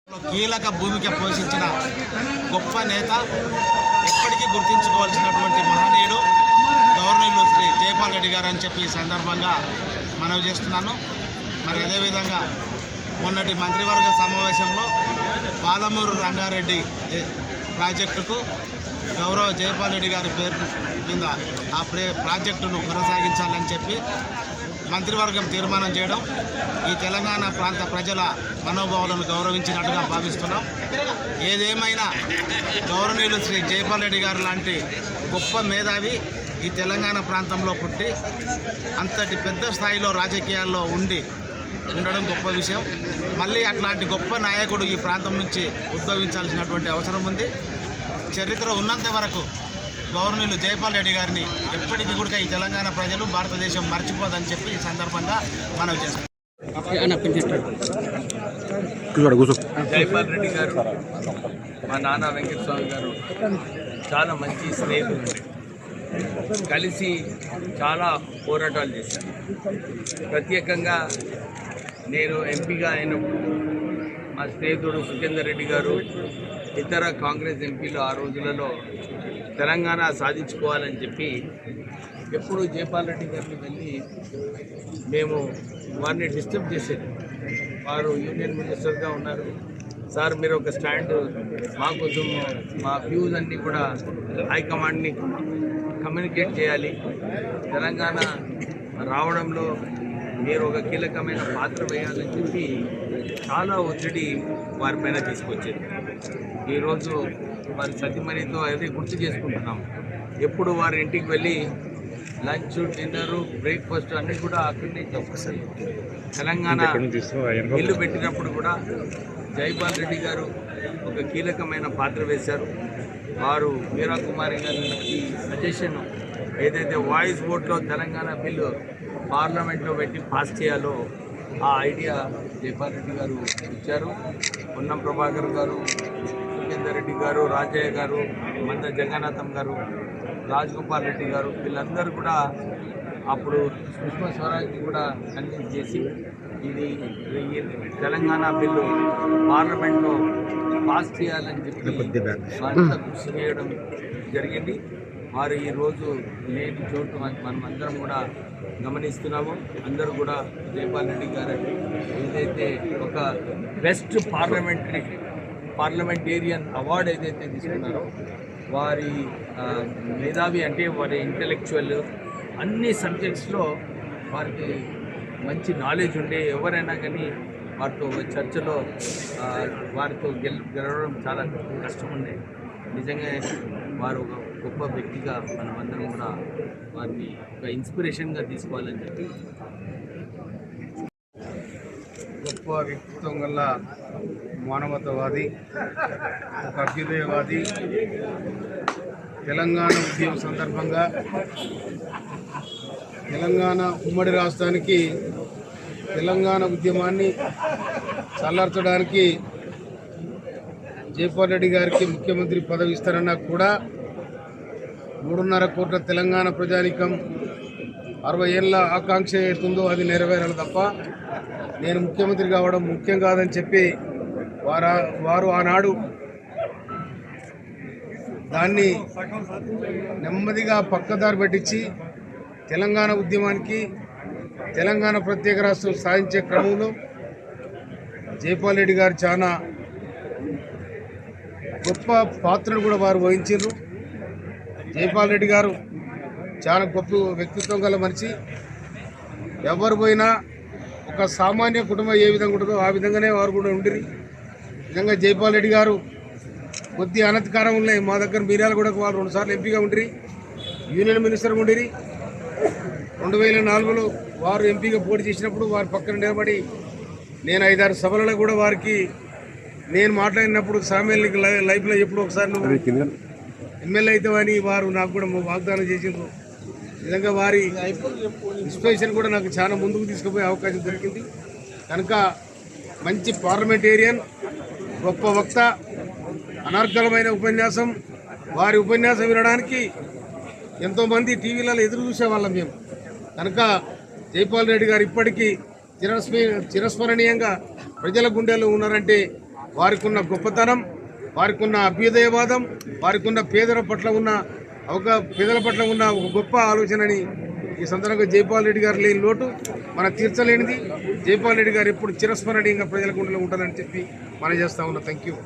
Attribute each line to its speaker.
Speaker 1: కీలక భూమిక పోషించిన గొప్ప నేత, ఎప్పటికీ గుర్తించుకోవాల్సినటువంటి మహనీయుడు గవర్నర్లు శ్రీ జైపాల్ రెడ్డి గారు అని చెప్పి ఈ సందర్భంగా మనవి చేస్తున్నాను. మరి అదేవిధంగా మొన్నటి మంత్రివర్గ సమావేశంలో పాలమూరు రంగారెడ్డి ప్రాజెక్టుకు గౌరవ జైపాల్ రెడ్డి గారి పేరు కింద ఆ ప్రాజెక్టును కొనసాగించాలని చెప్పి మంత్రివర్గం తీర్మానం చేయడం ఈ తెలంగాణ ప్రాంత ప్రజల మనోభావాలను గౌరవించినట్టుగా భావిస్తున్నాం. ఏదేమైనా గౌరవనీయులు శ్రీ జైపాల్ రెడ్డి గారు లాంటి గొప్ప మేధావి ఈ తెలంగాణ ప్రాంతంలో పుట్టి అంతటి పెద్ద స్థాయిలో రాజకీయాల్లో ఉండడం గొప్ప విషయం. మళ్ళీ అట్లాంటి గొప్ప నాయకుడు ఈ ప్రాంతం నుంచి ఉద్భవించాల్సినటువంటి అవసరం ఉంది. చరిత్ర ఉన్నంత వరకు గవర్నర్లు జైపాల్ రెడ్డి గారిని ఎప్పటికీ కూడా ఈ తెలంగాణ ప్రజలు భారతదేశం మర్చిపోదని చెప్పి ఈ సందర్భంగా మనవి చేస్తాం.
Speaker 2: జైపాల్ రెడ్డి గారు మా నాన్న వెంకటస్వామి గారు చాలా మంచి స్నేహితులు, కలిసి చాలా పోరాటాలు చేశారు. ప్రత్యేకంగా నేను ఎంపీగా అయినప్పుడు మా స్నేహితుడు సుఖేందర్ రెడ్డి గారు, ఇతర కాంగ్రెస్ ఎంపీలు ఆ రోజులలో తెలంగాణ సాధించుకోవాలని చెప్పి ఎప్పుడు జైపాల్ రెడ్డి గారిని వెళ్ళి మేము వారిని డిస్టర్బ్ చేసేది. వారు యూనియన్ మినిస్టర్గా ఉన్నారు. సార్ మీరు ఒక స్టాండ్ మా కోసం, మా వ్యూస్ అన్నీ కూడా హైకమాండ్ని కమ్యూనికేట్ చేయాలి, తెలంగాణ రావడంలో మీరు ఒక కీలకమైన పాత్ర వేయాలని చెప్పి చాలా ఒత్తిడి వారిపైన తీసుకొచ్చేది. ఈరోజు వారి సతీమణితో అదే గుర్తు చేసుకుంటున్నాం. ఎప్పుడు వారి ఇంటికి వెళ్ళి లంచ్, డిన్నరు, బ్రేక్ఫాస్ట్ అన్నీ కూడా అక్కడనే ఒక్కసారి తెలంగాణ ఇల్లు పెట్టినప్పుడు కూడా జైపాల్ రెడ్డి గారు ఒక కీలకమైన పాత్ర వేశారు. వారు మీరా కుమారి గారి సజెషన్ ఏదైతే వాయిస్ ఓట్లో తెలంగాణ బిల్లు పార్లమెంట్లో పెట్టి పాస్ చేయాలో ఆ ఐడియా జైపాల్ రెడ్డి గారు ఇచ్చారు. పొన్నం ప్రభాకర్ గారు, సుఖేందర్ రెడ్డి గారు, రాజయ్య గారు, మంద జగన్నాథం గారు, రాజగోపాల్ రెడ్డి గారు, వీళ్ళందరూ కూడా అప్పుడు సుష్మా స్వరాజ్ని కూడా కన్విన్స్ చేసి ఇది తెలంగాణ బిల్లు పార్లమెంట్లో పాస్ చేయాలని చెప్పి వారంతా కృషి చేయడం జరిగింది. వారు ఈరోజు లేని చోటు మనమందరం కూడా గమనిస్తున్నాము. అందరూ కూడా జైపాల్ రెడ్డి గారు ఏదైతే ఒక బెస్ట్ పార్లమెంటేరియన్ అవార్డు ఏదైతే తీసుకున్నారో, వారి మేధావి అంటే వారి ఇంటలెక్చువల్ అన్ని సబ్జెక్ట్స్లో వారికి మంచి నాలెడ్జ్ ఉండే ఎవరైనా కానీ వారితో చర్చలో వారితో గెలవడం చాలా కష్టం ఉండే. నిజంగా వారు ఒక గొప్ప వ్యక్తిగా మనమందరం కూడా వారిని ఒక ఇన్స్పిరేషన్గా తీసుకోవాలని చెప్పి.
Speaker 3: గొప్ప వ్యక్తిత్వం గల మానవతావాది, ఒక అభ్యుదయవాది. తెలంగాణ ఉద్యమం సందర్భంగా తెలంగాణ ఉమ్మడి రాష్ట్రానికి తెలంగాణ ఉద్యమాన్ని చల్లార్చడానికి జైపాల్ రెడ్డి గారికి ముఖ్యమంత్రి పదవి ఇస్తారన్నా కూడా 3.5 కోట్ల తెలంగాణ ప్రజానికం 60 ఏళ్ళ ఆకాంక్ష ఏతుందో అది నెరవేరాలి తప్ప నేను ముఖ్యమంత్రి కావడం ముఖ్యం కాదని చెప్పి వారు ఆనాడు దాన్ని నెమ్మదిగా పక్కదారి పట్టించి తెలంగాణ ఉద్యమానికి తెలంగాణ ప్రత్యేక రాష్ట్రం సాధించే క్రమంలో జైపాల్ రెడ్డి గారు చాలా గొప్ప పాత్రను కూడా వారు వహించారు. జైపాల్ రెడ్డి గారు చాలా గొప్ప వ్యక్తిత్వం గల మనిషి. ఎవరు పోయినా ఒక సామాన్య కుటుంబం ఏ విధంగా ఉంటుందో ఆ విధంగానే వారు కూడా ఉండిరి. నిజంగా జైపాల్ రెడ్డి గారు కొద్ది అనధికారం ఉన్నాయి. మా దగ్గర మీరాలు కూడా వాళ్ళు 2 సార్లు ఎంపీగా ఉండిరి, యూనియన్ మినిస్టర్గా ఉండిరి. 2004లో వారు ఎంపీగా పోటీ చేసినప్పుడు వారి పక్కన నిలబడి నేను 5-6 సభలలో కూడా వారికి నేను మాట్లాడినప్పుడు సామాన్యులకి లైఫ్లో ఎప్పుడు ఒకసారి నువ్వు ఎమ్మెల్యే అవుతావని వారు నాకు కూడా వాగ్దానం చేసిండ్రు. నిజంగా వారి ఇన్స్పిరేషన్ కూడా నాకు చాలా ముందుకు తీసుకుపోయే అవకాశం దొరికింది. కనుక మంచి పార్లమెంటేరియన్, గొప్ప వక్త, అనర్గళమైన ఉపన్యాసం. వారి ఉపన్యాసం వినడానికి ఎంతోమంది టీవీలలో ఎదురు చూసేవాళ్ళం మేము. కనుక జైపాల్ రెడ్డి గారు ఇప్పటికీ చిరస్మరణీయంగా ప్రజల గుండెల్లో ఉన్నారంటే వారికి ఉన్న గొప్పతనం, వారికి ఉన్న అభ్యుదయవాదం, వారికి ఉన్న పేదల పట్ల ఉన్న ఒక గొప్ప ఆలోచనని ఈ సందర్భంగా జైపాల్ రెడ్డి గారు లేని లోటు మనం తీర్చలేనిది. జైపాల్ రెడ్డి గారు ఎప్పుడు చిరస్మరణీయంగా ప్రజల గుండెలో ఉంటారని చెప్పి మనం చేస్తా ఉన్నాం. Thank you.